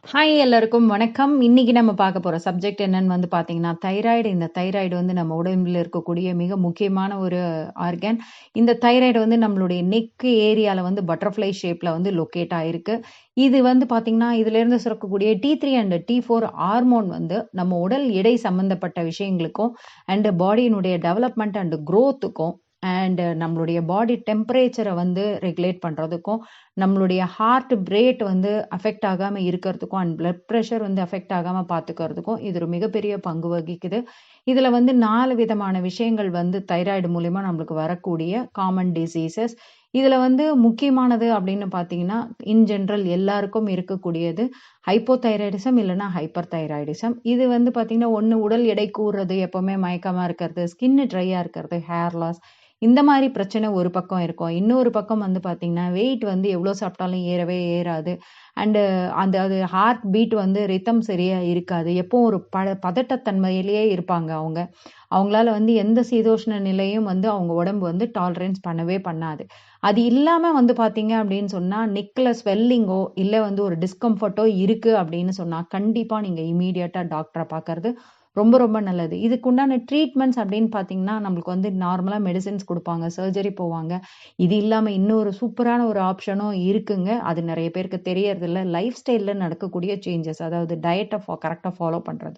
Hi எல்லாருக்கும் வணக்கம். இன்னைக்கு நம்ம பார்க்க போற சப்ஜெக்ட் என்னன்னு வந்து பார்த்தீங்கன்னா, தைராய்டு. இந்த தைராய்டு வந்து நம்ம உடம்புல இருக்கக்கூடிய மிக முக்கியமான ஒரு ஆர்கன். இந்த தைராய்டு வந்து நம்மளுடைய நெக் ஏரியால வந்து பட்டர்ஃப்ளை ஷேப்ல வந்து லொக்கேட் ஆயிருக்கு. இது வந்து பார்த்தீங்கன்னா, இதிலிருந்து சுரக்கக்கூடிய T3 அண்ட் T4 ஹார்மோன் வந்து நம்ம உடல் எடை சம்பந்தப்பட்ட விஷயங்களுக்கும், அண்ட் பாடியினுடைய டெவலப்மெண்ட் அண்ட் குரோத்துக்கும், அண்ட் நம்மளுடைய பாடி டெம்பரேச்சரை வந்து ரெகுலேட் பண்றதுக்கும், நம்மளுடைய ஹார்ட் ரேட் வந்து அஃபெக்ட் ஆகாம இருக்கிறதுக்கும், அண்ட் பிளட் ப்ரெஷர் வந்து அஃபெக்ட் ஆகாம பார்த்துக்கிறதுக்கும் இது ஒரு மிகப்பெரிய பங்கு வகிக்குது. இதுல வந்து 4 விதமான விஷயங்கள் வந்து தைராய்டு மூலியமா நம்மளுக்கு வரக்கூடிய காமன் டிசீசஸ். இதுல வந்து முக்கியமானது அப்படின்னு பார்த்தீங்கன்னா, இன் ஜெனரல் எல்லாருக்கும் இருக்கக்கூடியது ஹைப்போதைராய்டிசம் இல்லைன்னா ஹைப்பர் தைராய்டிசம். இது வந்து பார்த்தீங்கன்னா, ஒண்ணு உடல் எடை கூடுறது, எப்பவுமே மயக்கமா இருக்கிறது, ஸ்கின் ட்ரையா இருக்கிறது, ஹேர் லாஸ், இந்த மாதிரி பிரச்சனை ஒரு பக்கம் இருக்கும். இன்னொரு பக்கம் வந்து பார்த்தீங்கன்னா, வெயிட் வந்து எவ்வளோ சாப்பிட்டாலும் ஏறவே ஏறாது. அண்டு அது ஹார்ட் பீட் வந்து ரிதம் சரியா இருக்காது. எப்பவும் ஒரு பதட்டத்தன்மையிலேயே இருப்பாங்க அவங்க. அவங்களால வந்து எந்த சீதோஷ்ண நிலையும் வந்து அவங்க உடம்பு வந்து டாலரன்ஸ் பண்ணவே பண்ணாது. அது இல்லாம வந்து பார்த்தீங்க அப்படின்னு சொன்னா, நெக்ல ஸ்வெல்லிங்கோ இல்ல வந்து ஒரு டிஸ்கம்ஃபர்ட்டோ இருக்கு அப்படின்னு சொன்னா, கண்டிப்பா நீங்க இம்மீடியட்டா டாக்டர பார்க்கறது ரொம்ப ரொம்ப நல்லது. இதுக்கு உண்டான ட்ரீட்மெண்ட்ஸ் அப்படின்னு பார்த்தீங்கன்னா, நம்மளுக்கு வந்து நார்மலா மெடிசின்ஸ் குடுப்பாங்க, சர்ஜரி போவாங்க. இது இல்லாம இன்னொரு சூப்பரான ஒரு ஆப்ஷனும் இருக்குங்க. அது நெறைய பேருக்கு தெரியறதில்ல. லைஃப் ஸ்டைல்ல நடக்கக்கூடிய சேஞ்சஸ். அதாவது டயட்ட கரெக்ட்டா ஃபாலோ பண்றது,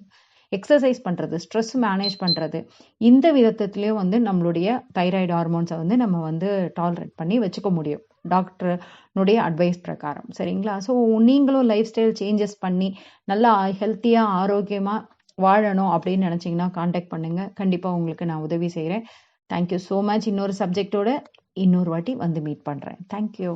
எக்ஸர்சைஸ் பண்றது, ஸ்ட்ரெஸ் மேனேஜ் பண்றது. இந்த விதத்திலயும் வந்து நம்மளுடைய தைராய்டு ஹார்மோன்ஸ வந்து நம்ம வந்து டாலரேட் பண்ணி வச்சுக்க முடியும். டாக்டர்னுடைய அட்வைஸ் பிரகாரம். சரிங்களா? ஸோ நீங்களும் லைஃப் ஸ்டைல் சேஞ்சஸ் பண்ணி நல்லா ஹெல்த்தியா, ஆரோக்கியமா வாழணும் அப்படின்னு நினைச்சீங்கன்னா காண்டாக்ட் பண்ணுங்க. கண்டிப்பா உங்களுக்கு நான் உதவி செய்றேன். Thank you so much. இன்னொரு சப்ஜெக்டோட இன்னொரு வாட்டி வந்து மீட் பண்றேன். Thank you.